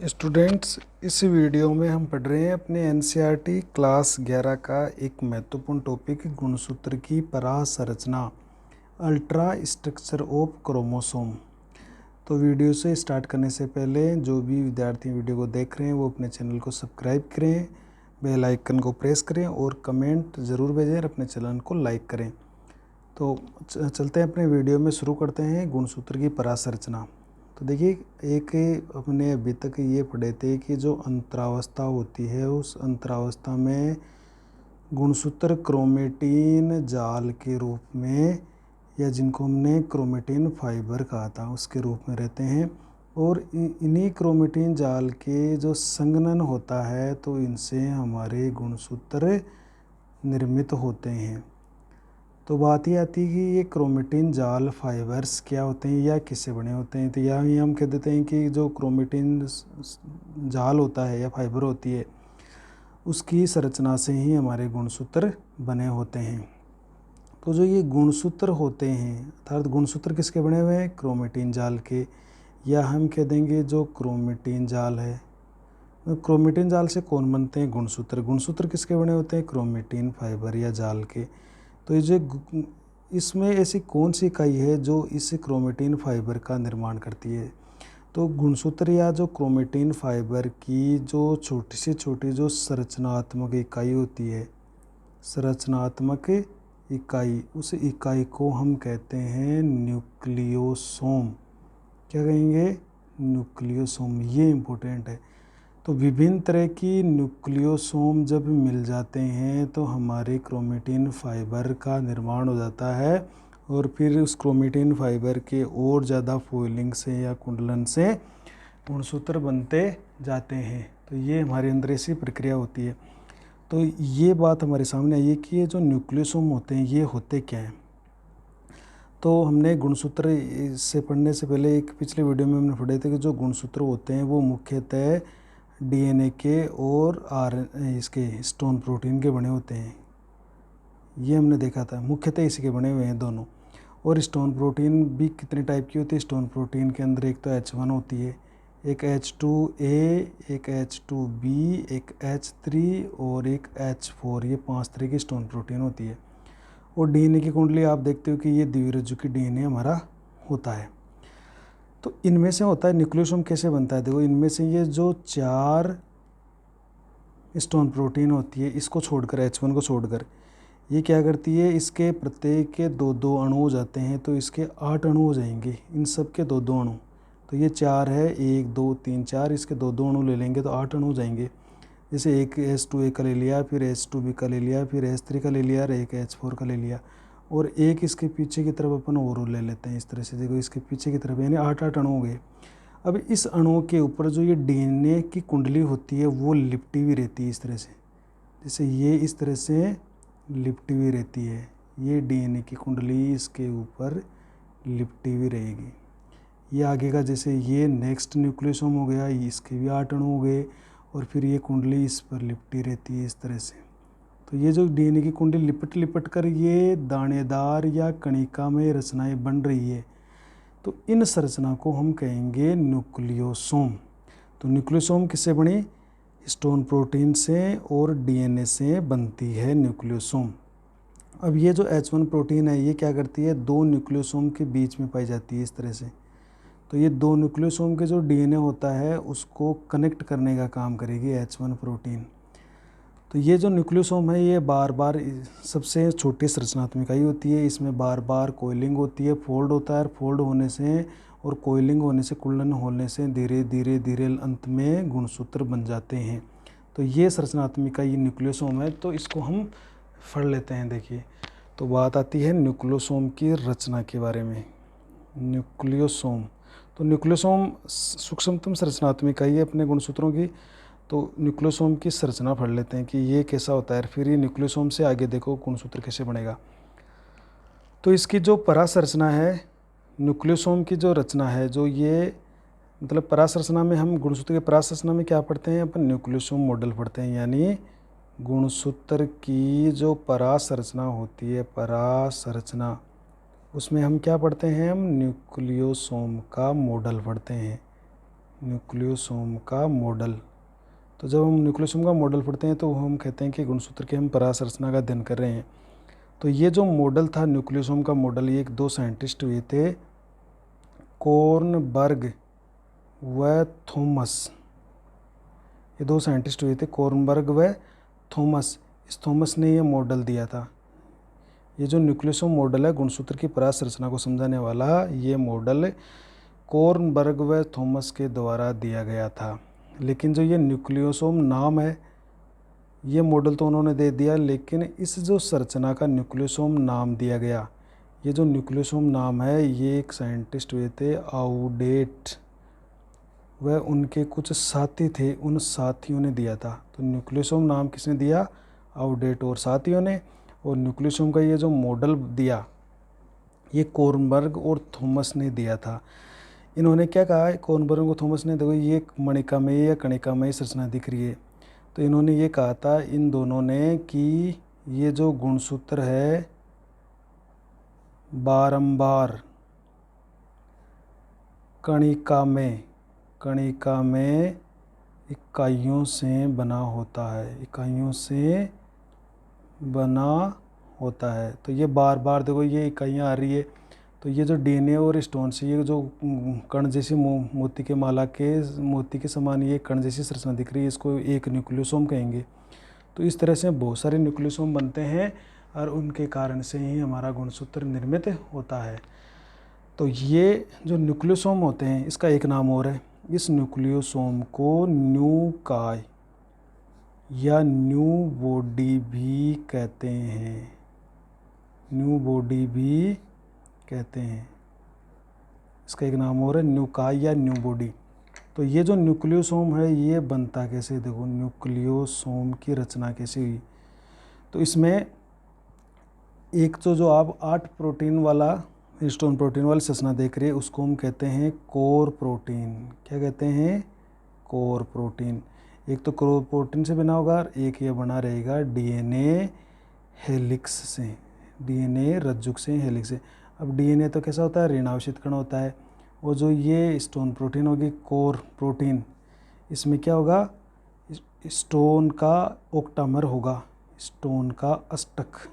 Students, इस video में हम पढ़ रहे हैं अपने एनसीईआरटी क्लास 11 का एक महत्वपूर्ण टॉपिक गुणसूत्र की परासंरचना, अल्ट्रा स्ट्रक्चर ऑफ क्रोमोसोम। तो वीडियो से स्टार्ट करने से पहले जो भी विद्यार्थी वीडियो को देख रहे हैं वो अपने चैनल को सब्सक्राइब करें, बेल आइकन को प्रेस करें और कमेंट ज़रूर भेजें और अपने चैनल को लाइक करें। तो चलते हैं अपने वीडियो में, शुरू करते हैं गुणसूत्र की परासंरचना। तो देखिए, एक अपने अभी तक ये पढ़े थे कि जो अंतरावस्था होती है उस अंतरावस्था में गुणसूत्र क्रोमेटिन जाल के रूप में, या जिनको हमने क्रोमेटिन फाइबर कहा था, उसके रूप में रहते हैं। और इन्हीं क्रोमेटिन जाल के जो संघनन होता है तो इनसे हमारे गुणसूत्र निर्मित होते हैं। तो बात ही आती है कि ये क्रोमेटिन जाल फाइबर्स क्या होते हैं या किससे बने होते हैं। तो यहाँ हम कह देते हैं कि जो क्रोमेटिन जाल होता है या फाइबर होती है उसकी संरचना से ही हमारे गुणसूत्र बने होते हैं। तो जो ये गुणसूत्र होते हैं, अर्थात गुणसूत्र किसके बने हुए हैं? क्रोमेटिन जाल के, या हम कह देंगे जो क्रोमेटिन जाल है। क्रोमेटिन जाल से कौन बनते हैं? गुणसूत्र। गुणसूत्र किसके बने होते हैं? क्रोमेटिन फाइबर या जाल के। तो ये जो इसमें ऐसी कौन सी इकाई है जो इस क्रोमेटिन फाइबर का निर्माण करती है? तो गुणसूत्र या जो क्रोमेटिन फाइबर की जो छोटी से छोटी जो संरचनात्मक इकाई होती है, संरचनात्मक इकाई, उस इकाई को हम कहते हैं न्यूक्लियोसोम। क्या कहेंगे? न्यूक्लियोसोम। ये इम्पोर्टेंट है। तो विभिन्न तरह की न्यूक्लियोसोम जब मिल जाते हैं तो हमारे क्रोमेटिन फाइबर का निर्माण हो जाता है, और फिर उस क्रोमेटिन फाइबर के और ज़्यादा फॉइलिंग से या कुंडलन से गुणसूत्र बनते जाते हैं। तो ये हमारे अंदर ऐसी प्रक्रिया होती है। तो ये बात हमारे सामने आई है कि ये जो न्यूक्लियोसोम होते हैं ये होते क्या हैं। तो हमने गुणसूत्र से पढ़ने से पहले एक पिछले वीडियो में हमने पढ़े थे कि जो गुणसूत्र होते हैं वो मुख्यतः डीएनए के और इसके हिस्टोन प्रोटीन के बने होते हैं। ये हमने देखा था, मुख्यतः इसी के बने हुए हैं दोनों। और हिस्टोन प्रोटीन भी कितने टाइप की होती है? हिस्टोन प्रोटीन के अंदर एक तो H1 होती है, एक H2A, एक H2B, एक H3 और एक H4। ये 5 तरह की हिस्टोन प्रोटीन होती है। और डीएनए की कुंडली आप देखते हो कि ये द्विरज्जु की डीएनए हमारा होता है। तो इनमें से होता है न्यूक्लियोसोम कैसे बनता है। देखो, इनमें से ये जो 4 हिस्टोन प्रोटीन होती है, इसको छोड़कर, H1 को छोड़कर, ये क्या करती है, इसके प्रत्येक के 2-2 अणु हो जाते हैं, तो इसके 8 अणु हो जाएंगे, इन सब के 2-2 अणु। तो ये 4 है, 1 2 3 4, इसके 2-2 अणु ले लेंगे तो 8 अणु हो जाएंगे। जैसे एक H2A का ले लिया, फिर H2B का ले लिया, फिर H3 का ले लिया और एक H4 का ले लिया, और एक इसके पीछे की तरफ अपन और ले लेते हैं। इस तरह से देखो, इसके पीछे की तरफ, यानी 8-8 अणु हो गए। अब इस अणु के ऊपर जो ये डीएनए की कुंडली होती है वो लिपटी हुई रहती है इस तरह से, जैसे ये इस तरह से लिपटी हुई रहती है। ये डीएनए की कुंडली इसके ऊपर लिपटी हुई रहेगी। ये आगे का, जैसे ये नेक्स्ट न्यूक्लियोसोम हो गया, इसके भी 8 अणु हो गए, और फिर ये कुंडली इस पर लिपटी रहती है इस तरह से। तो ये जो डीएनए की कुंडली लिपट लिपट कर ये दानेदार या कणिका में रचनाएं बन रही है, तो इन संरचना को हम कहेंगे न्यूक्लियोसोम। तो न्यूक्लियोसोम किससे बनी? हिस्टोन प्रोटीन से और डीएनए से बनती है न्यूक्लियोसोम। अब ये जो H1 प्रोटीन है ये क्या करती है, 2 न्यूक्लियोसोम के बीच में पाई जाती है इस तरह से। तो ये 2 न्यूक्लियोसोम के जो डीएनए होता है उसको कनेक्ट करने का काम करेगी H1 प्रोटीन। तो ये जो न्यूक्लियोसोम है ये बार बार, सबसे छोटी संरचनात्मक इकाई होती है, इसमें बार बार कोइलिंग होती है, फोल्ड होता है, और फोल्ड होने से और कोइलिंग होने से, कुंडलन होने से धीरे धीरे धीरे अंत में गुणसूत्र बन जाते हैं। तो ये संरचनात्मक इकाई न्यूक्लियोसोम है। तो इसको हम पढ़ लेते हैं। देखिए, तो बात आती है न्यूक्लियोसोम की रचना के बारे में। न्यूक्लियोसोम, तो न्यूक्लियोसोम सूक्ष्मतम संरचनात्मक इकाई है अपने गुणसूत्रों की। तो न्यूक्लियोसोम की संरचना पढ़ लेते हैं कि ये कैसा होता है, फिर ये न्यूक्लियोसोम से आगे देखो गुणसूत्र कैसे बनेगा। तो इसकी जो परासंरचना है, न्यूक्लियोसोम की जो रचना है, जो ये मतलब परासंरचना में, हम गुणसूत्र के परासंरचना में क्या पढ़ते हैं, अपन न्यूक्लियोसोम मॉडल पढ़ते हैं। यानी गुणसूत्र की जो परासंरचना होती है, परासंरचना, उसमें हम क्या पढ़ते हैं, हम न्यूक्लियोसोम का मॉडल पढ़ते हैं। न्यूक्लियोसोम का मॉडल। तो जब हम न्यूक्लियोसोम का मॉडल पढ़ते हैं तो हम कहते हैं कि गुणसूत्र के हम परासंरचना का अध्ययन कर रहे हैं। तो ये जो मॉडल था न्यूक्लियोसोम का मॉडल, ये 2 साइंटिस्ट हुए थे, कॉर्नबर्ग व थॉमस। ये 2 साइंटिस्ट हुए थे, कॉर्नबर्ग व थॉमस। इस थॉमस ने ये मॉडल दिया था। ये जो न्यूक्लियोसोम मॉडल है, गुणसूत्र की परासंरचना को समझाने वाला, ये मॉडल कॉर्नबर्ग व थॉमस के द्वारा दिया गया था। लेकिन जो ये न्यूक्लियोसोम नाम है, ये मॉडल तो उन्होंने दे दिया, लेकिन इस जो संरचना का न्यूक्लियोसोम नाम दिया गया, ये जो न्यूक्लियोसोम नाम है, ये एक साइंटिस्ट हुए थे आउडेट व उनके कुछ साथी थे, उन साथियों ने दिया था। तो न्यूक्लियोसोम नाम किसने दिया? आउडेट और साथियों ने। और न्यूक्लियोसोम का ये जो मॉडल दिया, ये कॉर्नबर्ग और थॉमस ने दिया था। इन्होंने क्या कहा, कॉर्नबर्ग और थॉमस ने, देखो ये मणिकामय या कणिकामय संरचना दिख रही है, तो इन्होंने ये कहा था इन दोनों ने कि ये जो गुणसूत्र है बारंबार कणिका में इकाइयों से बना होता है, इकाइयों से बना होता है। तो ये बार बार देखो ये इकाइयाँ आ रही है। तो ये जो डीएनए और स्टोन से ये जो कण जैसी मोती के समान ये कण जैसी संरचना दिख रही है, इसको एक न्यूक्लियोसोम कहेंगे। तो इस तरह से बहुत सारे न्यूक्लियोसोम बनते हैं और उनके कारण से ही हमारा गुणसूत्र निर्मित होता है। तो ये जो न्यूक्लियोसोम होते हैं, इसका एक नाम और है, इस न्यूक्लियोसोम को न्यूक्लाई या न्यू बॉडी भी कहते हैं, न्यू बॉडी भी कहते हैं। इसका एक नाम और है न्यूक्लाई या न्यू बॉडी। तो ये जो न्यूक्लियोसोम है, ये बनता कैसे, देखो न्यूक्लियोसोम की रचना कैसे हुई। तो इसमें एक तो जो आप 8 प्रोटीन वाला हिस्टोन प्रोटीन वाली संरचना देख रहे हैं, उसको हम कहते हैं कोर प्रोटीन। क्या कहते हैं? Core protein. एक तो कोर प्रोटीन से बना होगा, एक ये बना रहेगा डीएनए हेलिक्स से, डीएनए रज्जुक से, हेलिक्स से। अब डीएनए तो कैसा होता है? ऋणावेशित कण होता है। और जो ये स्टोन प्रोटीन होगी, कोर प्रोटीन, इसमें क्या होगा? स्टोन का ऑक्टामर होगा, स्टोन का अष्टक,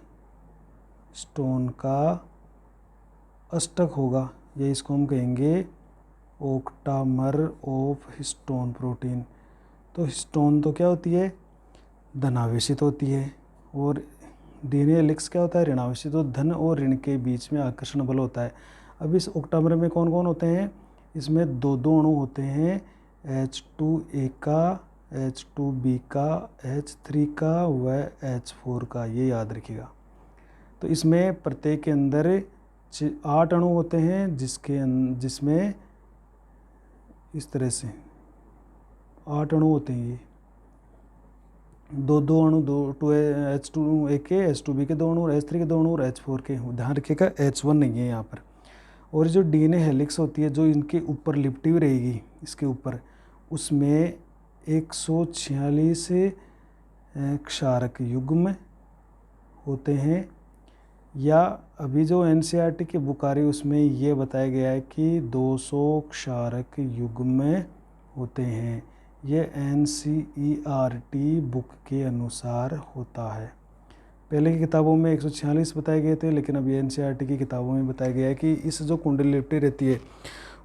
स्टोन का अष्टक होगा। ये इसको हम कहेंगे ऑक्टामर ऑफ हिस्टोन प्रोटीन। तो हिस्टोन तो क्या होती है? धनावेशित होती है। और डीएनए हेलिक्स क्या होता है? ऋणावेशित। तो धन और ऋण के बीच में आकर्षण बल होता है। अब इस ऑक्टामर में कौन कौन होते हैं? इसमें 2 अणु होते हैं, H2A का, H2B का, H3 का व H4 का। ये याद रखिएगा। तो इसमें प्रत्येक के अंदर 8 अणु होते हैं, जिसमें इस तरह से 8 अणु होते हैं। ये 2 अणु, H2A के, H2B के 2 अणु, H3 के 2 अणु और H4 के। ध्यान रखिएगा H1 नहीं है यहाँ पर। और जो डीएनए हेलिक्स होती है, जो इनके ऊपर लिपटी हुई रहेगी, इसके ऊपर, उसमें 146 क्षारक युग्म होते हैं। या अभी जो एनसीईआरटी की बुक आ रही है, उसमें ये बताया गया है कि 200 क्षारक युग्म होते हैं। ये एनसीईआरटी बुक के अनुसार होता है। पहले की किताबों में 146 बताए गए थे, लेकिन अभी एनसीईआरटी की किताबों में बताया गया है कि इस जो कुंडली लिपटी रहती है,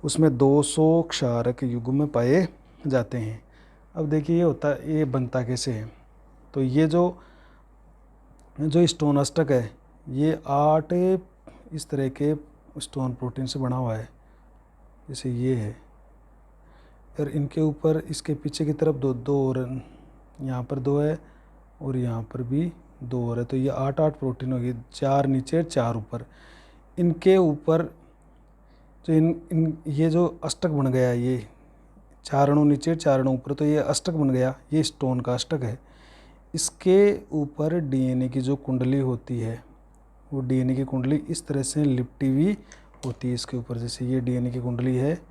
उसमें 200 क्षारक युग्म पाए जाते हैं। अब देखिए ये बनता कैसे है। तो ये जो स्टोन अष्टक है, ये 8 इस तरह के स्टोन प्रोटीन से बना हुआ है, जैसे ये है। और इनके ऊपर, इसके पीछे की तरफ दो और, यहाँ पर 2 है और यहाँ पर भी 2 और है। तो ये 8 प्रोटीन होगी, 4 नीचे 4 ऊपर। इनके ऊपर जो ये जो अष्टक बन गया, ये 4 अणु नीचे 4 अणु ऊपर, तो ये अष्टक बन गया, ये स्टोन का अष्टक है। इसके ऊपर डीएनए की जो कुंडली होती है, वो डीएनए की कुंडली इस तरह से लिपटी हुई होती है इसके ऊपर। जैसे ये डीएनए की कुंडली है,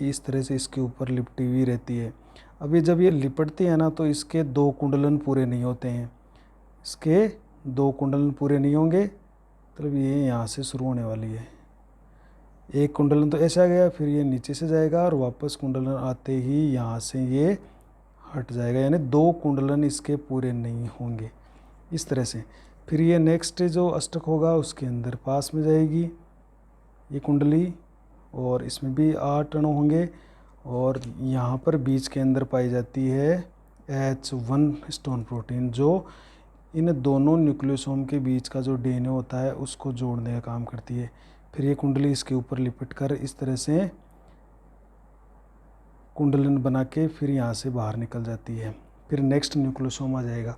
इस तरह से इसके ऊपर लिपटी हुई रहती है। अभी जब ये लिपटती है ना, तो इसके 2 कुंडलन पूरे नहीं होते हैं। इसके 2 कुंडलन पूरे नहीं होंगे, मतलब ये यहाँ से शुरू होने वाली है। एक कुंडलन तो ऐसे आ गया, फिर ये नीचे से जाएगा और वापस कुंडलन आते ही यहाँ से ये हट जाएगा, यानी 2 कुंडलन इसके पूरे नहीं होंगे इस तरह से। फिर ये नेक्स्ट जो अष्टक होगा उसके अंदर पास में जाएगी ये कुंडली, और इसमें भी 8 अणु होंगे, और यहाँ पर बीच के अंदर पाई जाती है H1 स्टोन प्रोटीन, जो इन दोनों न्यूक्लियोसोम के बीच का जो डीएनए होता है उसको जोड़ने का काम करती है। फिर ये कुंडली इसके ऊपर लिपट कर इस तरह से कुंडलन बना के फिर यहाँ से बाहर निकल जाती है। फिर नेक्स्ट न्यूक्लियोसोम आ जाएगा।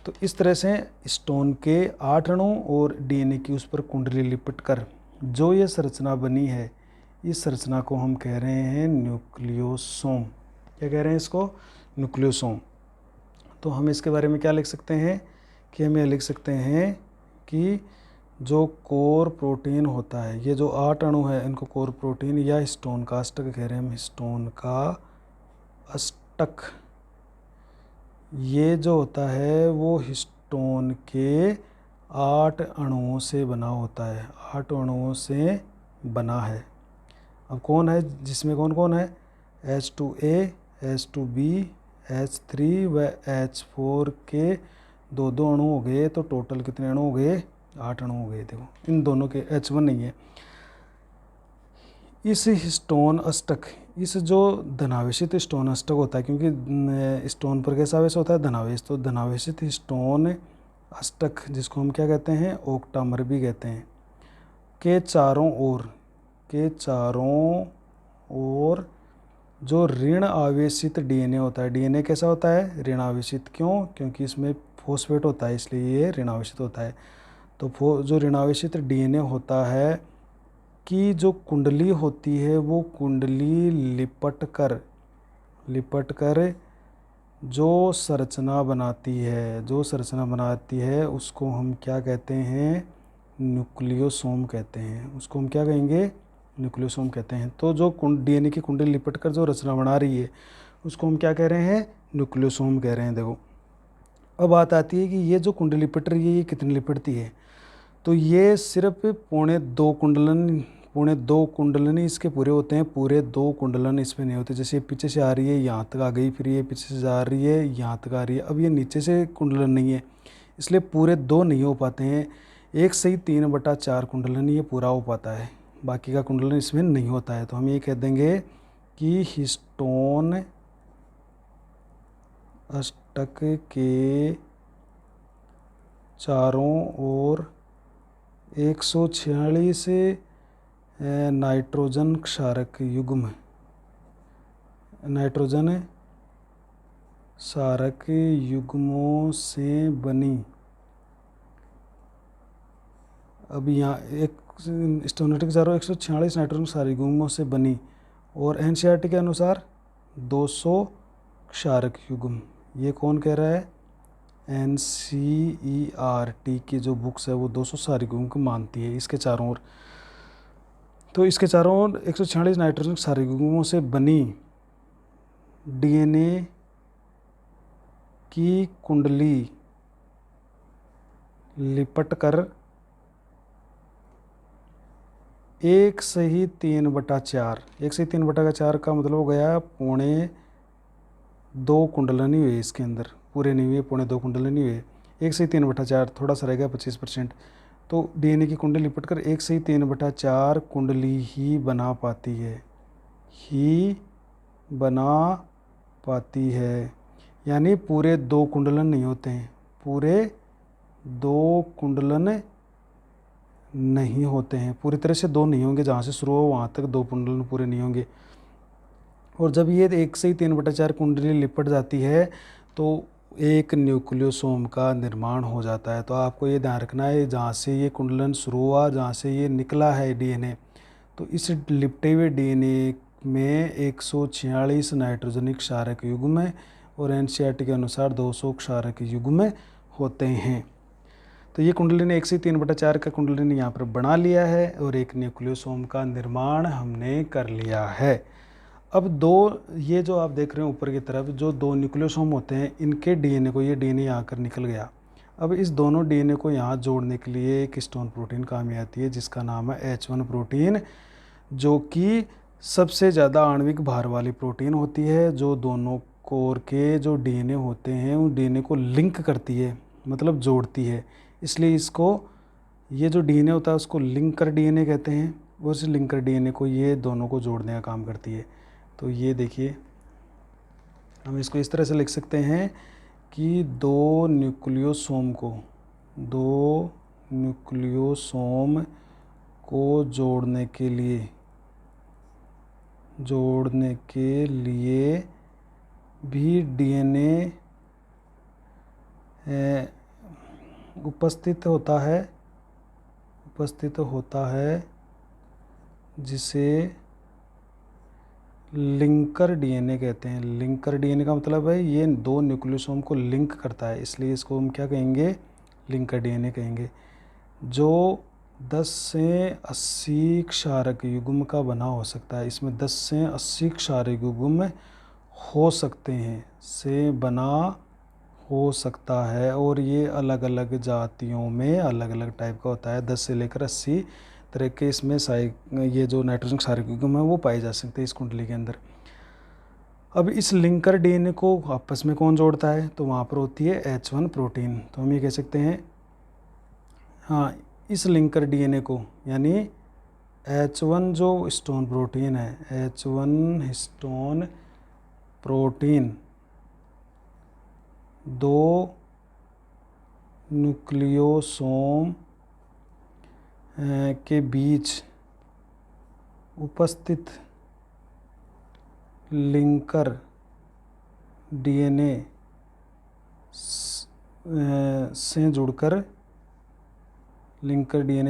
तो इस तरह से स्टोन के 8 अणु और डीएनए की उस पर कुंडली लिपट कर जो ये संरचना बनी है, इस संरचना को हम कह रहे हैं न्यूक्लियोसोम। क्या कह रहे हैं इसको? न्यूक्लियोसोम। तो हम इसके बारे में क्या लिख सकते हैं कि हम ये लिख सकते हैं कि जो कोर प्रोटीन होता है, ये जो 8 अणु है इनको कोर प्रोटीन या हिस्टोन का अष्टक कह रहे हैं हम, हिस्टोन का अष्टक, ये जो होता है वो हिस्टोन के 8 अणुओं से बना होता है, 8 अणुओं से बना है। अब कौन है जिसमें कौन कौन है? H2A, H2B, H3 व H4 के 2-2 अणु हो गए, तो टोटल कितने अणु हो गए? 8 अणु हो गए। देखो इन दोनों के H1 नहीं है। इस हिस्टोन अष्टक, इस जो धनावेशित स्टोन अष्टक होता है, क्योंकि स्टोन पर कैसा आवेश होता है? धनावेश। तो धनावेशित हिस्टोन अष्टक, जिसको हम क्या कहते हैं? ओक्टामर भी कहते हैं, के चारों ओर जो ऋण आवेशित डीएनए होता है, डीएनए कैसा होता है? ऋण आवेशित। क्यों? क्योंकि इसमें फॉस्फेट होता है, इसलिए ये ऋण आवेशित होता है। तो जो ऋण आवेशित डीएनए होता है कि जो कुंडली होती है वो कुंडली लिपट कर जो संरचना बनाती है, उसको हम क्या कहते हैं? न्यूक्लियोसोम कहते हैं। उसको हम क्या कहेंगे? न्यूक्लियोसोम कहते हैं। तो जो डीएनए की कुंडली लिपट कर जो रचना बना रही है उसको हम क्या कह रहे हैं? न्यूक्लियोसोम कह रहे हैं। देखो अब बात आती है कि ये जो कुंडली लिपट रही है ये कितनी लिपटती है? तो ये सिर्फ पौने दो कुंडलन ही इसके पूरे होते हैं, पूरे 2 कुंडलन इसमें नहीं होते। जैसे पीछे से आ रही है यहाँ तक आ गई, फिर ये पीछे से जा रही है यहाँ तक आ रही है, अब ये नीचे से कुंडलन नहीं है, इसलिए पूरे 2 नहीं हो पाते हैं। 1 से ही 3/4 कुंडलन ये पूरा हो पाता है, बाकी का कुंडलन इसमें नहीं होता है। तो हम ये कह देंगे कि हिस्टोन अष्टक के चारों ओर 146 नाइट्रोजन क्षारक युग्मों से बनी। अब यहाँ एक स्टोन के चारों 146 नाइट्रोजन क्षारक युग्मों से बनी, और एनसीईआरटी के अनुसार 200 क्षारक युग्म। ये कौन कह रहा है? एनसीईआरटी की जो बुक्स है वो 200 क्षारक युग्म को मानती है इसके चारों ओर। तो इसके चारों ओर 146 नाइट्रोजन क्षारक युग्मों से बनी डीएनए की कुंडली लिपट कर 1 से ही 3/4 का मतलब हो गया 2.25 कुंडलन ही हुए इसके अंदर, पूरे नहीं हुए, 2.25 कुंडलन ही हुए। 1 से ही 3/4, थोड़ा सा रह गया 25%। तो डीएनए की कुंडली लिपट कर 1 से ही 3/4 कुंडली ही बना पाती है, यानी पूरे 2 कुंडलन नहीं होते हैं, पूरे 2 कुंडलन नहीं होते हैं, पूरी तरह से 2 नहीं होंगे, जहाँ से शुरू हो वहाँ तक 2 कुंडलन पूरे नहीं होंगे। और जब ये 1 से ही 3/4 कुंडली लिपट जाती है तो एक न्यूक्लियोसोम का निर्माण हो जाता है। तो आपको ये ध्यान रखना है, जहाँ से ये कुंडलन शुरू हुआ, जहाँ से ये निकला है डीएनए, तो इस लिपटे हुए डीएनए में 146 नाइट्रोजनिक क्षारक युग्म है, और एनसीईआरटी के अनुसार 200 क्षारक युग्म होते हैं। तो ये कुंडली ने 1 से 3/4 का कुंडली ने यहाँ पर बना लिया है, और एक न्यूक्लियोसोम का निर्माण हमने कर लिया है। अब 2, ये जो आप देख रहे हैं ऊपर की तरफ जो 2 न्यूक्लियोसोम होते हैं, इनके डीएनए को, ये डीएनए यहाँ कर निकल गया। अब इस दोनों डीएनए को यहाँ जोड़ने के लिए एक हिस्टोन प्रोटीन काम में आती है जिसका नाम है H1 प्रोटीन। जो कि सबसे ज़्यादा आणविक भार वाली प्रोटीन होती है, जो दोनों कोर के जो डीएनए होते हैं उन डीएनए को लिंक करती है, मतलब जोड़ती है। इसलिए इसको, ये जो डीएनए होता है उसको लिंकर डीएनए कहते हैं, और इस लिंकर डीएनए को ये दोनों को जोड़ने का काम करती है। तो ये देखिए, हम इसको इस तरह से लिख सकते हैं कि दो न्यूक्लियोसोम को जोड़ने के लिए भी डीएनए उपस्थित होता है जिसे लिंकर डीएनए कहते हैं। लिंकर डीएनए का मतलब है ये दो न्यूक्लियोसोम को लिंक करता है, इसलिए इसको हम क्या कहेंगे, लिंकर डीएनए कहेंगे। जो 10 से 80 क्षारक युग्म का बना हो सकता है। इसमें 10 से 80 क्षारक युग्म हो सकते हैं, से बना हो सकता है, और ये अलग अलग जातियों में अलग अलग टाइप का होता है। 10 से लेकर 80 तरह के इसमें ये जो नाइट्रोजन क्षारक युग्म है वो पाए जा सकते हैं इस कुंडली के अंदर। अब इस लिंकर डीएनए को आपस में कौन जोड़ता है, तो वहाँ पर होती है H1 प्रोटीन। तो हम ये कह सकते हैं, हाँ, इस लिंकर डीएनए को, यानी H1 जो हिस्टोन प्रोटीन है, H1 हिस्टोन प्रोटीन दो न्यूक्लियोसोम के बीच उपस्थित लिंकर डीएनए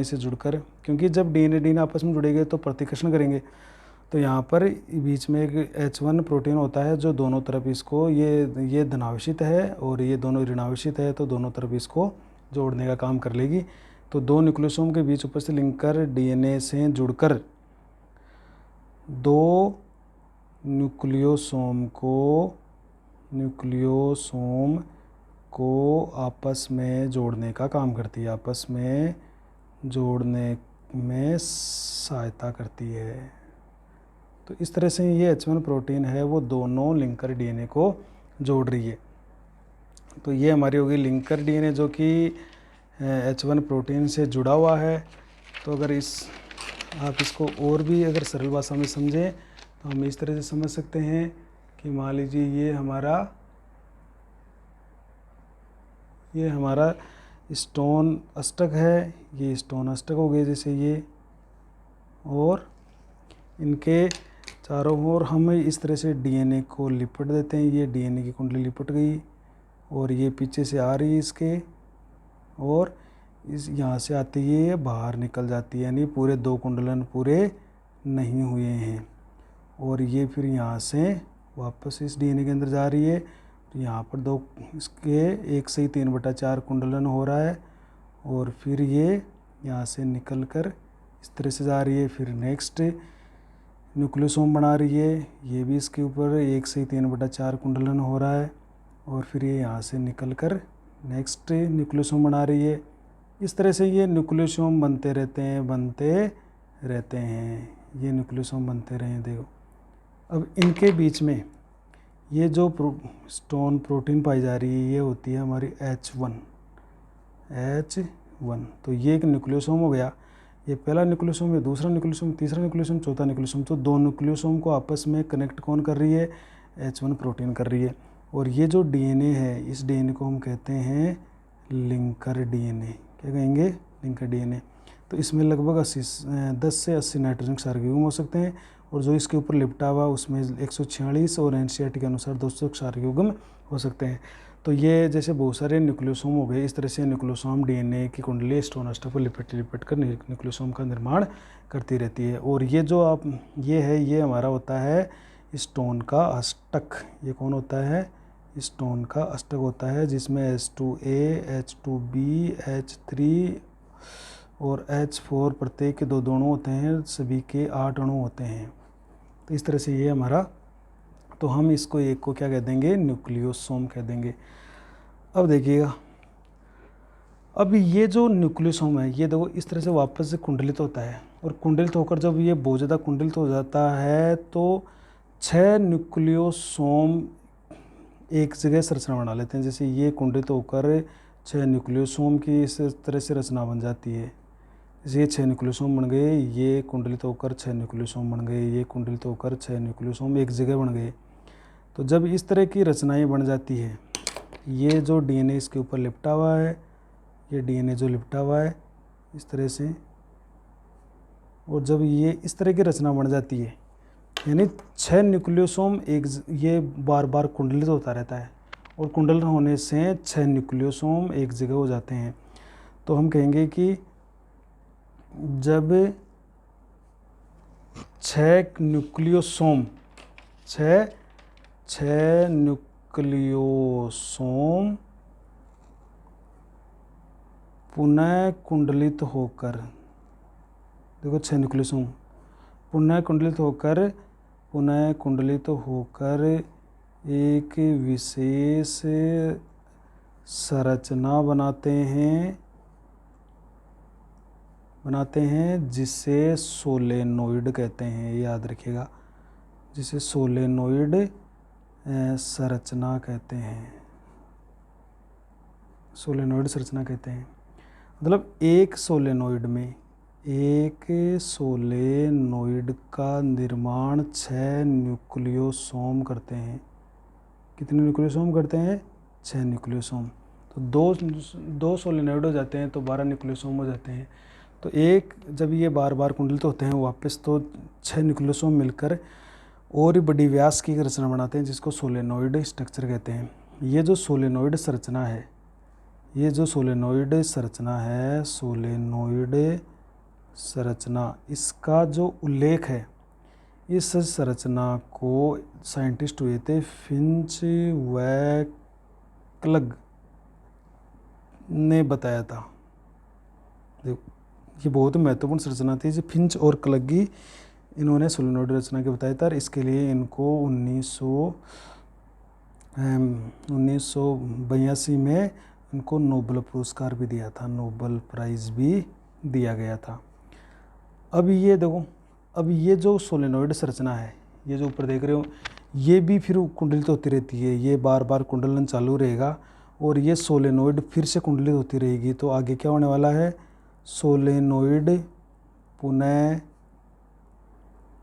से जुड़कर, क्योंकि जब डीएनए आपस में जुड़ेंगे तो प्रतिकर्षण करेंगे, तो यहाँ पर बीच में एक H1 प्रोटीन होता है जो दोनों तरफ इसको, ये धनावेशित है और ये दोनों ऋणावेशित है, तो दोनों तरफ इसको जोड़ने का काम कर लेगी। तो दो न्यूक्लियोसोम के बीच उपस्थित लिंकर डीएनए से जुड़कर दो न्यूक्लियोसोम को आपस में जोड़ने का काम करती है, आपस में जोड़ने में सहायता करती है। तो इस तरह से ये H1 प्रोटीन है वो दोनों लिंकर डीएनए को जोड़ रही है। तो ये हमारी होगी लिंकर डीएनए जो कि H1 प्रोटीन से जुड़ा हुआ है। तो अगर आप इसको और भी अगर सरल भाषा में समझें तो हम इस तरह से समझ सकते हैं कि मान लीजिए ये हमारा स्टोन अष्टक है, ये स्टोन अष्टक हो गए जैसे ये, और इनके चारों ओर हम इस तरह से डीएनए को लिपट देते हैं। ये डीएनए की कुंडली लिपट गई और ये पीछे से आ रही है इसके, और इस यहाँ से आती है ये बाहर निकल जाती है, यानी पूरे दो कुंडलन पूरे नहीं हुए हैं। और ये फिर यहाँ से वापस इस डीएनए के अंदर जा रही है, तो यहाँ पर दो इसके 1 से 3/4 कुंडलन हो रहा है, और फिर ये यहाँ से निकल कर इस तरह से जा रही है। फिर नेक्स्ट न्यूक्लियोसोम बना रही है, ये भी इसके ऊपर 1 से 3/4 कुंडलन हो रहा है, और फिर ये यहाँ से निकल कर नेक्स्ट न्यूक्लियोसोम बना रही है। इस तरह से ये न्यूक्लियोसोम बनते रहते हैं, ये न्यूक्लियोसोम बनते रहे। देखो अब इनके बीच में ये जो स्टोन प्रोटीन पाई जा रही है ये होती है हमारी H1। तो ये एक न्यूक्लियोसोम हो गया, ये पहला न्यूक्लियोसोम है, दूसरा न्यूक्लियोसोम, तीसरा न्यूक्लियोसोम, चौथा न्यूक्लियोसोम। तो दो न्यूक्लियोसोम को आपस में कनेक्ट कौन कर रही है, H1 प्रोटीन कर रही है। और ये जो डीएनए है, इस डीएनए को हम कहते हैं लिंकर डीएनए। क्या कहेंगे, लिंकर डीएनए। तो इसमें लगभग 10 से 80 नाइट्रोजन क्षारक युग्म हो सकते हैं, और जो इसके ऊपर लिपटा हुआ उसमें 146 और एनसीईआरटी के अनुसार 200 क्षारक युग्म हो सकते हैं। तो ये जैसे बहुत सारे न्यूक्लियोसोम हो गए, इस तरह से न्यूक्लियोसोम डीएनए की कुंडली स्टोन अष्टक पर लिपट कर न्यूक्लियोसोम का निर्माण करती रहती है। और ये जो ये हमारा होता है स्टोन का अष्टक। ये कौन होता है, स्टोन का अष्टक होता है, जिसमें H2A, H2B, H3 और H4 प्रत्येक के 2 अणु होते हैं, सभी के 8 अणु होते हैं। तो इस तरह से ये हमारा, तो हम इसको एक को क्या कह देंगे, न्यूक्लियोसोम कह देंगे। अब देखिएगा, अब ये जो न्यूक्लियोसोम है ये देखो इस तरह से वापस से कुंडलित होता है, और कुंडलित होकर जब ये बहुत ज़्यादा कुंडलित हो जाता है तो 6 न्यूक्लियोसोम एक जगह संरचना बना लेते हैं। जैसे ये कुंडलित होकर 6 न्यूक्लियोसोम की इस तरह से रचना बन जाती है। जैसे ये 6 न्यूक्लियोसोम बन गए, ये कुंडलित होकर 6 न्यूक्लियोसोम बन गए, ये कुंडलित होकर 6 न्यूक्लियोसोम एक जगह बन गए। तो जब इस तरह की रचनाएं बन जाती है, ये जो डीएनए इसके ऊपर लिपटा हुआ है, ये डीएनए जो लिपटा हुआ है इस तरह से, और जब ये इस तरह की रचना बन जाती है, यानी 6 न्यूक्लियोसोम ये बार बार कुंडलित होता रहता है, और कुंडल होने से 6 न्यूक्लियोसोम एक जगह हो जाते हैं। तो हम कहेंगे कि जब 6 न्यूक्लियोसोम पुनः कुंडलित होकर, देखो 6 न्यूक्लियोसोम पुनः कुंडलित होकर एक विशेष संरचना बनाते हैं जिसे सोलेनोइड कहते हैं। याद रखिएगा, जिसे सोलेनोइड संरचना कहते हैं। सोलेनोइड संरचना कहते हैं। मतलब एक सोलेनोइड का निर्माण 6 न्यूक्लियोसोम करते हैं। कितने न्यूक्लियोसोम करते हैं? 6 न्यूक्लियोसोम। तो दो सोलेनोइड हो जाते हैं तो 12 न्यूक्लियोसोम हो जाते हैं। तो एक जब ये बार बार कुंडलित होते हैं वापस, तो 6 न्यूक्लियोसोम मिलकर और ही बड़ी व्यास की रचना बनाते हैं जिसको सोलेनोइड स्ट्रक्चर कहते हैं। ये जो सोलेनोइड संरचना इसका जो उल्लेख है, इस संरचना को साइंटिस्ट हुए थे फिंच व क्लग ने बताया था। ये बहुत महत्वपूर्ण संरचना थी जो फिंच और क्लगी इन्होंने सोलेनोइड रचना के बताया था, और इसके लिए इनको 1982 में इनको नोबेल पुरस्कार भी दिया था, नोबेल प्राइज़ भी दिया गया था। अब ये देखो, अब ये जो सोलेनोइड संरचना है, ये जो ऊपर देख रहे हो, ये भी फिर कुंडलित होती रहती है। ये बार बार कुंडलन चालू रहेगा और ये सोलेनोइड फिर से कुंडलित होती रहेगी। तो आगे क्या होने वाला है? सोलेनोइड पुनः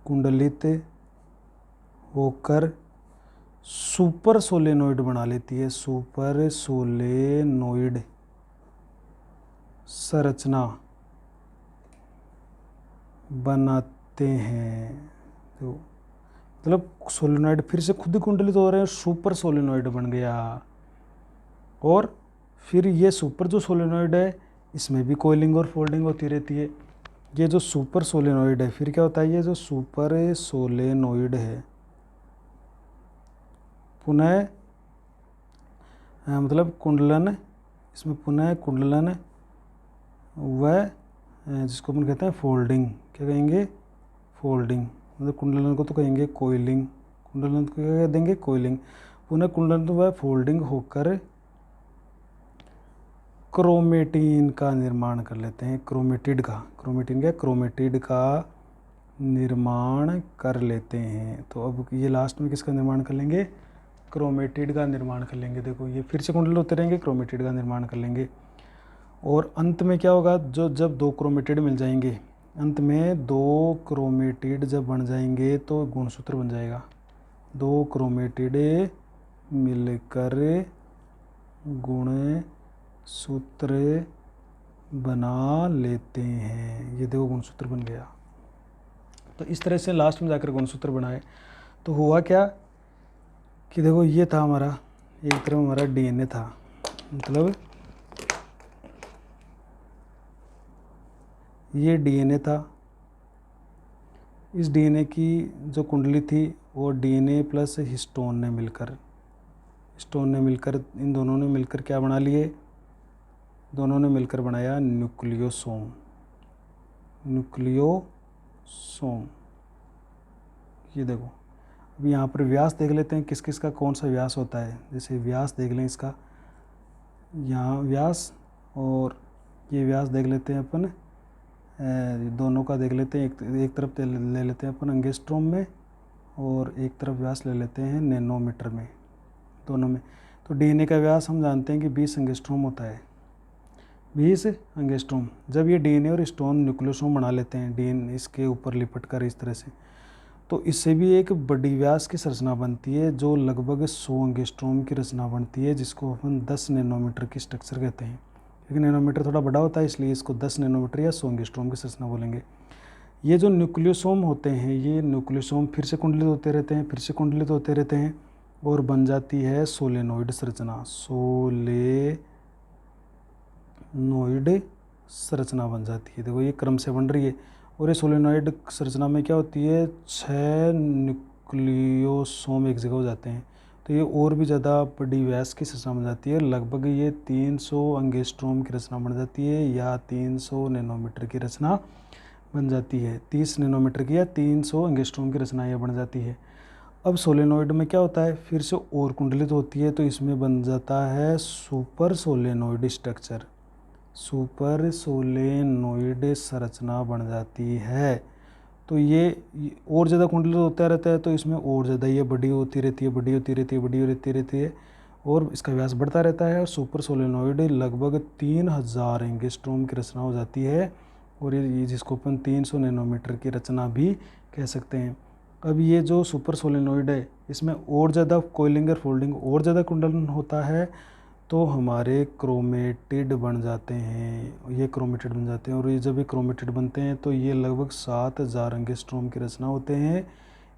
कुंडलित होकर सुपर सोलेनोइड बना लेती है। सुपर सोलेनोइड संरचना बनाते हैं। तो मतलब सोलेनोइड फिर से खुद ही कुंडलित हो रहे हैं, सुपर सोलेनोइड बन गया। और फिर ये सुपर जो सोलेनोइड है इसमें भी कोइलिंग और फोल्डिंग होती रहती है। ये जो सुपर सोलेनोइड है फिर क्या होता है? ये जो सुपर सोलेनोइड है पुनः मतलब कुंडलन, इसमें पुनः कुंडलन व जिसको अपन कहते हैं फोल्डिंग, क्या कहेंगे? फोल्डिंग। मतलब कुंडलन को तो कहेंगे कोइलिंग, कुंडलन को क्या कह देंगे? कोइलिंग। पुनः कुंडलन व फोल्डिंग होकर क्रोमेटिन का निर्माण कर लेते हैं। क्रोमेटिड का निर्माण कर लेते हैं। तो अब ये लास्ट में किसका निर्माण कर लेंगे? क्रोमेटिड का निर्माण कर लेंगे। देखो ये फिर से कुंडल होते रहेंगे, क्रोमेटिड का निर्माण कर लेंगे। और अंत में क्या होगा? जब 2 क्रोमेटिड मिल जाएंगे, अंत में 2 क्रोमेटिड जब बन जाएंगे तो गुणसूत्र बन जाएगा। 2 क्रोमेटिड मिलकर गुणसूत्र बना लेते हैं। ये देखो गुणसूत्र बन गया। तो इस तरह से लास्ट में जाकर गुणसूत्र बनाए। तो हुआ क्या कि देखो ये था हमारा, एक तरफ हमारा डीएनए था, मतलब ये डीएनए था। इस डीएनए की जो कुंडली थी वो डीएनए प्लस हिस्टोन ने मिलकर इन दोनों ने मिलकर क्या बना लिए? दोनों ने मिलकर बनाया न्यूक्लियोसोम। ये देखो, अब यहाँ पर व्यास देख लेते हैं किस किस का कौन सा व्यास होता है। जैसे व्यास देख लें इसका, यहाँ व्यास, और ये व्यास देख लेते हैं अपन दोनों का देख लेते हैं। एक तरफ ले लेते हैं अपन एंगस्ट्रॉम में और एक तरफ व्यास ले लेते हैं नैनोमीटर में, दोनों में। तो डीएनए का व्यास हम जानते हैं कि 20 एंगस्ट्रॉम होता है, 20 एंगस्ट्रॉम। जब ये डीएनए और स्टोन न्यूक्लियोसोम बना लेते हैं डीएनए इसके ऊपर लिपट कर इस तरह से, तो इससे भी एक बड़ी व्यास की संरचना बनती है जो लगभग 100 एंगस्ट्रॉम की रचना बनती है, जिसको अपन 10 नैनोमीटर की स्ट्रक्चर कहते हैं। क्योंकि नैनोमीटर थोड़ा बड़ा होता है इसलिए इसको 10 नैनोमीटर या 100 एंगस्ट्रॉम की संरचना बोलेंगे। ये जो न्यूक्लियोसोम होते हैं, ये न्यूक्लियोसोम फिर से कुंडलित होते रहते हैं, फिर से कुंडलित होते रहते हैं और बन जाती है सोलेनोइड संरचना। सोलेनोइड संरचना बन जाती है। देखो ये क्रम से बन रही है। और ये सोलेनोइड संरचना में क्या होती है, 6 न्यूक्लियोसोम एक जगह हो जाते हैं। तो ये और भी ज़्यादा बड़ी व्यास की संरचना बन जाती है। लगभग ये 300 एंगस्ट्रॉम की रचना बन जाती है या 300 नैनोमीटर की रचना बन जाती है। 30 नैनोमीटर की या 300 एंगस्ट्रॉम की रचना ये बन जाती है। अब सोलेनोइड में क्या होता है, फिर से और कुंडलित होती है, तो इसमें बन जाता है super solenoid structure. Super solenoid संरचना बन जाती है। तो ये और ज़्यादा कुंडलित होता रहता है, तो इसमें और ज़्यादा ये बड़ी होती रहती है, बड़ी होती रहती है, बड़ी होती रहती है और इसका व्यास बढ़ता रहता है। और सुपर सोलेनोइड लगभग 3000 एंगस्ट्रॉम की रचना हो जाती है और ये जिसको अपन 300 नैनोमीटर की रचना भी कह सकते हैं। अब ये जो सुपर सोलेनोइड है इसमें और ज़्यादा कोइलिंग और फोल्डिंग और ज़्यादा कुंडलन होता है, तो हमारे क्रोमेटिड बन जाते हैं। ये क्रोमेटिड बन जाते हैं और ये जब ये क्रोमेटिड बनते हैं तो ये लगभग 7000 एंगस्ट्रॉम की रचना होते हैं,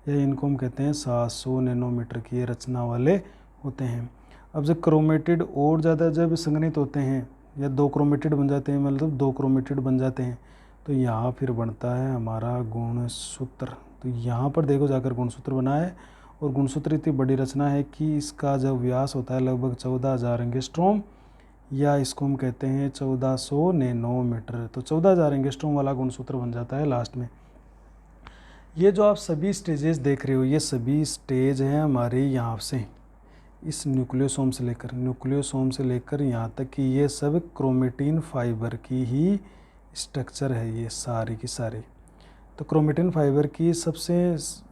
या इनको हम कहते हैं 700 नैनोमीटर की रचना वाले होते हैं। अब जब क्रोमेटिड और ज़्यादा जब संघनित होते हैं या 2 क्रोमेटिड बन जाते हैं, मतलब 2 क्रोमेटिड बन जाते हैं, तो यहाँ फिर बनता है हमारा गुणसूत्र। तो यहाँ पर देखो जाकर गुणसूत्र बना है और गुणसूत्र इतनी बड़ी रचना है कि इसका जब व्यास होता है लगभग 14000 एंगस्ट्रॉम, या इसको हम कहते हैं 1400 नैनोमीटर। तो 14000 एंगस्ट्रॉम वाला गुणसूत्र बन जाता है लास्ट में। ये जो आप सभी स्टेजेस देख रहे हो, ये सभी स्टेज हैं हमारे यहाँ से, इस न्यूक्लियोसोम से लेकर यहाँ तक कि ये सब क्रोमेटिन फाइबर की ही स्ट्रक्चर है, ये सारी की सारी। तो क्रोमेटिन फाइबर की सबसे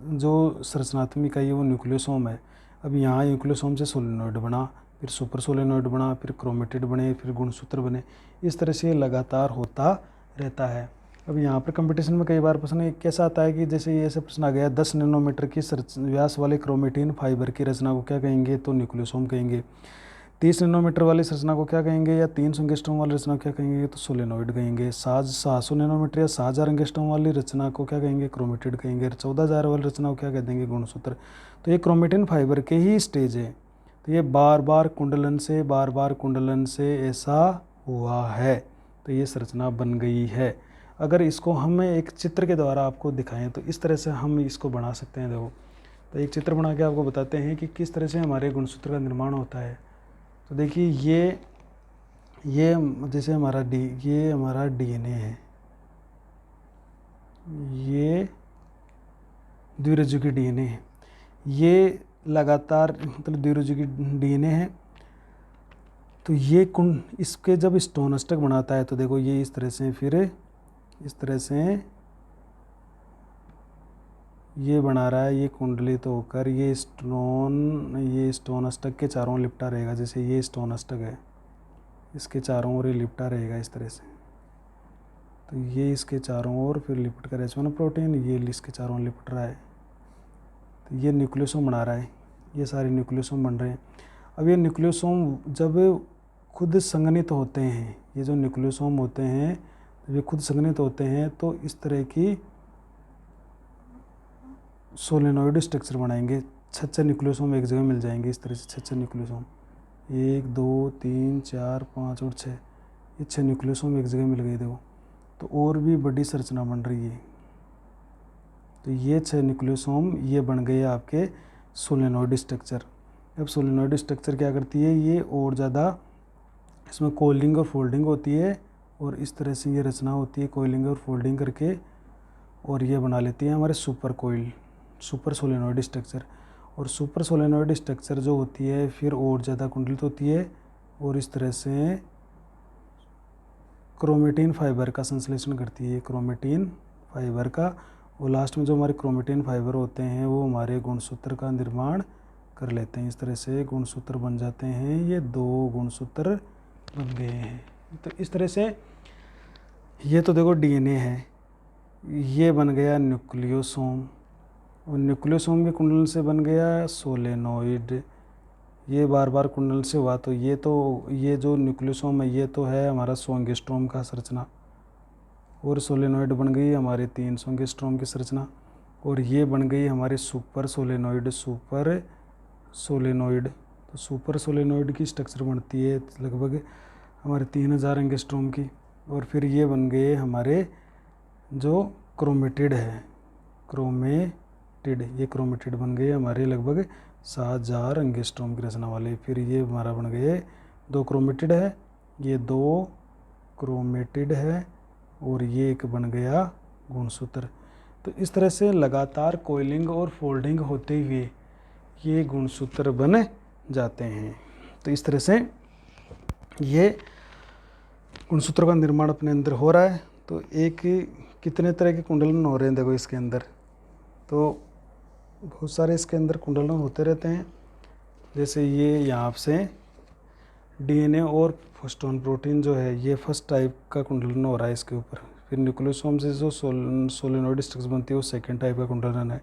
जो संरचनात्मक इकाई है वो न्यूक्लियोसोम है। अब यहाँ न्यूक्लियोसोम से सोलेनोइड बना, फिर सुपर सोलेनोइड बना, फिर क्रोमेटिड बने, फिर गुणसूत्र बने। इस तरह से लगातार होता रहता है। अब यहाँ पर कंपटीशन में कई बार प्रश्न कैसा आता है कि जैसे ये ऐसा प्रश्न आ गया 10 नैनोमीटर की व्यास वाले क्रोमेटिन फाइबर की रचना को क्या कहेंगे, तो न्यूक्लियोसोम कहेंगे। 30 नैनोमीटर वाली संरचना को क्या कहेंगे, या 300 एंगस्ट्रॉम वाली रचना को क्या कहेंगे, तो सोलेनोइड कहेंगे। 700 नैनोमीटर या 7000 एंगस्ट्रॉम वाली रचना को क्या कहेंगे, क्रोमेटिड कहेंगे। 14000 वाली रचना को क्या कह देंगे, गुणसूत्र। तो ये क्रोमेटिन फाइबर के ही स्टेज है। तो ये बार बार कुंडलन से ऐसा हुआ है, तो ये संरचना बन गई है। अगर इसको हम एक चित्र के द्वारा आपको दिखाएं तो इस तरह से हम इसको बना सकते हैं। देखो, तो एक चित्र बना के आपको बताते हैं कि किस तरह से हमारे गुणसूत्र का निर्माण होता है। तो देखिए ये जैसे ये हमारा डीएनए है, ये द्विरुजुकी डीएनए है, ये लगातार मतलब द्विरुजुकी डीएनए है। तो ये इसके जब स्टोन अष्टक बनाता है तो देखो ये इस तरह से फिर इस तरह से ये बना रहा है, ये कुंडलित होकर ये स्टोन अष्टक के चारों लिपटा रहेगा। जैसे ये स्टोन अष्टक है, इसके चारों ओर ये लिपटा रहेगा इस तरह से। तो ये इसके चारों ओर फिर लिपट कर H1 प्रोटीन ये इसके चारों ओर लिपट रहा है। तो ये न्यूक्लियोसोम बना रहा है, ये सारे न्यूक्लियोसोम बन रहे हैं। अब ये न्यूक्लियोसोम जब खुद संघनित होते हैं, ये जो न्यूक्लियोसोम होते हैं जब ये खुद संघनित होते हैं तो इस तरह की सोलेनोइड स्ट्रक्चर बनाएंगे। 6 न्यूक्लियोसोम एक जगह मिल जाएंगे इस तरह से। 6 न्यूक्लियोसोम, 1 2 3 4 5 और 6, ये 6 न्यूक्लियोसोम एक जगह मिल गए। देखो, तो और भी बड़ी संरचना बन रही है। तो ये 6 न्यूक्लियोसोम ये बन गए आपके सोलेनोइड स्ट्रक्चर। अब सोलेनोइड स्ट्रक्चर क्या करती है, ये और ज़्यादा इसमें कोइलिंग और फोल्डिंग होती है और इस तरह से ये रचना होती है कोइलिंग और फोल्डिंग करके, और ये बना लेती है हमारे सुपर सोलेनोइड स्ट्रक्चर। और सुपर सोलेनोइड स्ट्रक्चर जो होती है फिर और ज़्यादा कुंडलित होती है और इस तरह से क्रोमेटिन फाइबर का संश्लेषण करती है, क्रोमेटिन फाइबर का, और लास्ट में जो हमारे क्रोमेटिन फाइबर होते हैं वो हमारे गुणसूत्र का निर्माण कर लेते हैं। इस तरह से गुणसूत्र बन जाते हैं, ये 2 गुणसूत्र बन गए हैं। तो इस तरह से ये तो देखो डीएनए है, ये बन गया न्यूक्लियोसोम, और न्यूक्लियोसोम के कुंडल से बन गया सोलेनोइड, ये बार बार कुंडल से हुआ। तो ये जो न्यूक्लियोसोम है ये तो है हमारा सोंगेस्ट्रोम का संरचना, और सोलेनोइड बन गई हमारे 3 सोंगेस्ट्रोम की संरचना, और ये बन गई हमारे सुपर सोलेनोइड, सुपर सोलेनोइड। तो सुपर सोलेनोइड की स्ट्रक्चर बनती है लगभग हमारे 3000 एंगस्ट्रोम की, और फिर ये बन गए हमारे जो क्रोमेटिड है, क्रोमेटिड, ये क्रोमेटिड बन गए हमारे लगभग 7000 एंगस्ट्रोम की रचना वाले। फिर ये हमारा बन गए 2 क्रोमेटिड है, ये 2 क्रोमेटिड है, और ये एक बन गया गुणसूत्र। तो इस तरह से लगातार कोइलिंग और फोल्डिंग होते हुए ये गुणसूत्र बन जाते हैं। तो इस तरह से ये गुणसूत्रों का निर्माण अपने अंदर हो रहा है। तो एक कितने तरह के कुंडलन हो रहे हैं देखो इसके अंदर, तो बहुत सारे इसके अंदर कुंडलन होते रहते हैं। जैसे ये यहाँ से डीएनए और हिस्टोन प्रोटीन जो है ये फर्स्ट टाइप का कुंडलन हो रहा है इसके ऊपर। फिर न्यूक्लियोसोम से जो सोलेनोइड स्ट्रक्चर बनती है वो सेकेंड टाइप का कुंडलन है।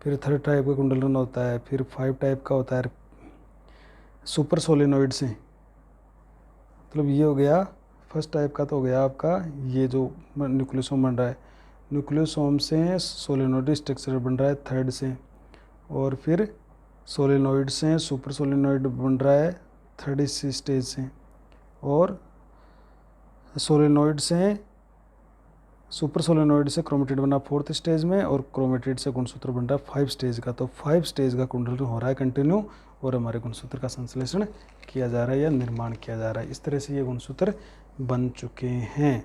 फिर थर्ड टाइप का कुंडलन होता है, फिर 5 टाइप का होता है सुपर सोलेनोइड से। मतलब ये हो गया फर्स्ट टाइप का, तो हो गया आपका ये जो न्यूक्लियोसोम बन रहा है, न्यूक्लियोसोम से सोलेनोइड स्ट्रक्चर बन रहा है थर्ड से, और फिर सोलेनोइड से सुपर सोलेनोइड बन रहा है थर्ड स्टेज से, और सोलेनोइड से सुपर सोलेनोइड से क्रोमेटिड बना 4th स्टेज में, और क्रोमेटिड से गुणसूत्र बन रहा है 5 स्टेज का। तो 5 स्टेज का कुंडलन हो रहा है कंटिन्यू, और हमारे गुणसूत्र का संश्लेषण किया जा रहा है या निर्माण किया जा रहा है। इस तरह से ये गुणसूत्र बन चुके हैं।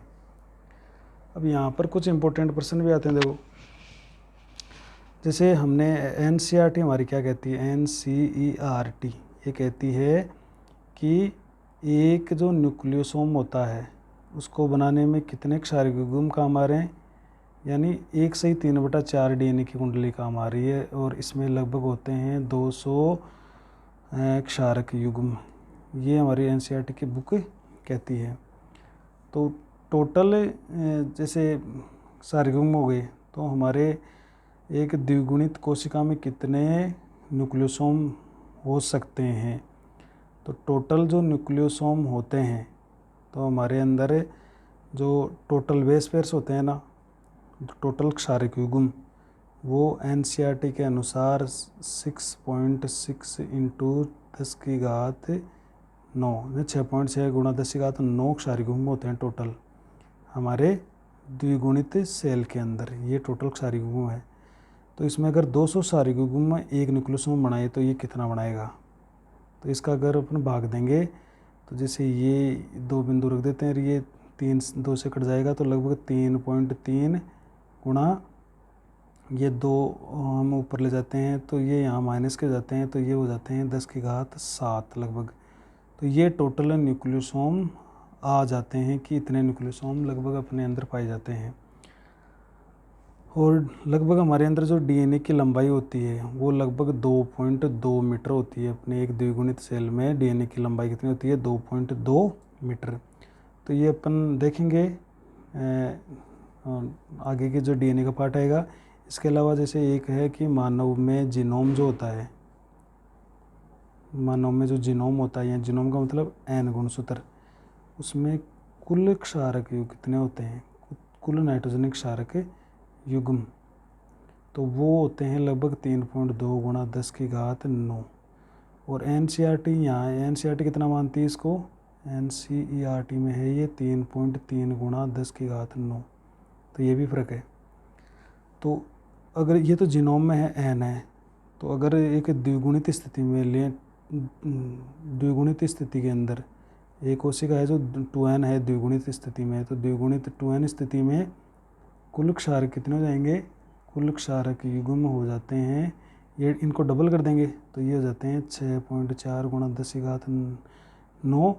अब यहाँ पर कुछ इंपॉर्टेंट प्रश्न भी आते हैं देखो, जैसे हमने एनसीईआरटी हमारी क्या कहती है, एनसीईआरटी ये कहती है कि एक जो न्यूक्लियोसोम होता है उसको बनाने में कितने क्षारक युग्म काम आ रहे हैं, यानी 1 से 3/4 डीएनए की कुंडली काम आ रही है, और इसमें लगभग होते हैं 200 क्षारक युग्म, ये हमारी एनसीईआरटी की बुक कहती है। तो टोटल जैसे क्षारक युग्म हो गए, तो हमारे एक द्विगुणित कोशिका में कितने न्यूक्लियोसोम हो सकते हैं। तो टोटल जो न्यूक्लियोसोम होते हैं, तो हमारे अंदर जो टोटल बेस पेयर्स होते हैं ना, टोटल क्षारक युग्म, वो एनसीईआरटी के अनुसार 6.6 × 10⁹ 6.6 × 10⁹ क्षारक युग्म होते हैं टोटल हमारे द्विगुणित सेल के अंदर। ये टोटल क्षारक युग्म है। तो इसमें अगर 200 क्षारक युग्म में एक न्यूक्लियोसोम बनाए तो ये कितना बनाएगा। तो इसका अगर अपन भाग देंगे, तो जैसे ये 2 बिंदु रख देते हैं, ये 2 से कट जाएगा, तो लगभग 3.3 गुणा ये 2 हम ऊपर ले जाते हैं, तो ये यहाँ माइनस के जाते हैं, तो ये हो जाते हैं 10�7 लगभग। तो ये टोटल न्यूक्लियोसोम आ जाते हैं कि इतने न्यूक्लियोसोम लगभग अपने अंदर पाए जाते हैं। और लगभग हमारे अंदर जो डीएनए की लंबाई होती है वो लगभग 2.2 मीटर होती है। अपने एक द्विगुणित सेल में डीएनए की लंबाई कितनी होती है, 2.2 मीटर। तो ये अपन देखेंगे आगे के जो डीएनए का पार्ट आएगा। इसके अलावा जैसे एक है कि मानव में जीनोम जो होता है, मानव में जो जीनोम होता है, या जीनोम का मतलब एन गुणसूत्र, उसमें कुल क्षारक युग्म कितने होते हैं, कुल नाइट्रोजनिक क्षारक युग्म, तो वो होते हैं लगभग 3.2 × 10⁹ और एनसीईआरटी यहाँ एनसीईआरटी कितना मानती है इसको, एनसीईआरटी में है ये 3.3 × 10⁹ तो ये भी फ़र्क है। तो अगर ये तो जीनोम में है एन है, तो अगर एक द्विगुणित स्थिति में लें, द्विगुणित स्थिति के अंदर एक कोशिका है जो 2n है द्विगुणित स्थिति में, तो द्विगुणित 2n स्थिति में कुल क्षारक कितने हो जाएंगे, कुल क्षारक युग्म हो जाते हैं, ये इनको डबल कर देंगे तो ये हो जाते हैं 6.4 × 10⁹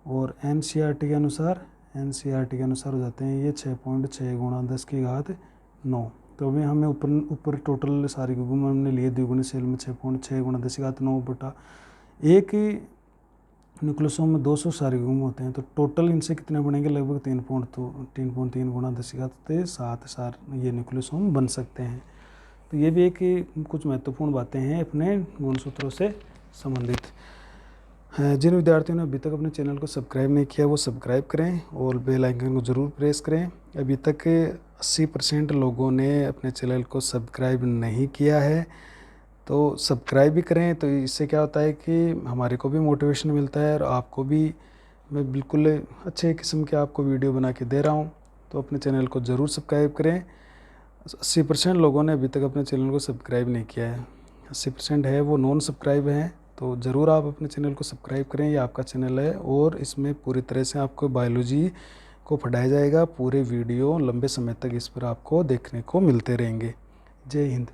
और एनसीईआरटी के अनुसार एनसीईआरटी के अनुसार हो जाते हैं ये 6.6 गुणा 10 की घात 9। तो अभी हमें ऊपर टोटल सारी गुण हमने लिए द्विगुणित में 6.6 गुणा 10 की घात 9 बटा एक ही न्यूक्लियोसोम में 200 सारिगुम होते हैं, तो टोटल इनसे कितने बनेंगे, लगभग 3.3 गुणा 10 की घात 7 सार ये न्यूक्लियोसोम बन सकते हैं। तो ये भी एक कुछ महत्वपूर्ण बातें हैं अपने गुणसूत्रों से संबंधित। जिन विद्यार्थियों ने अभी तक अपने चैनल को सब्सक्राइब नहीं किया वो सब्सक्राइब करें और बेल आइकन को ज़रूर प्रेस करें। अभी तक 80% लोगों ने अपने चैनल को सब्सक्राइब नहीं किया है, तो सब्सक्राइब भी करें। तो इससे क्या होता है कि हमारे को भी मोटिवेशन मिलता है और आपको भी मैं बिल्कुल अच्छे किस्म के आपको वीडियो बना के दे रहा हूँ, तो अपने चैनल को ज़रूर सब्सक्राइब करें। 80% लोगों ने अभी तक अपने चैनल को सब्सक्राइब नहीं किया है, 80% है वो नॉन सब्सक्राइब हैं, तो ज़रूर आप अपने चैनल को सब्सक्राइब करें। ये आपका चैनल है और इसमें पूरी तरह से आपको बायोलॉजी को पढ़ाया जाएगा। पूरे वीडियो लंबे समय तक इस पर आपको देखने को मिलते रहेंगे। जय हिंद।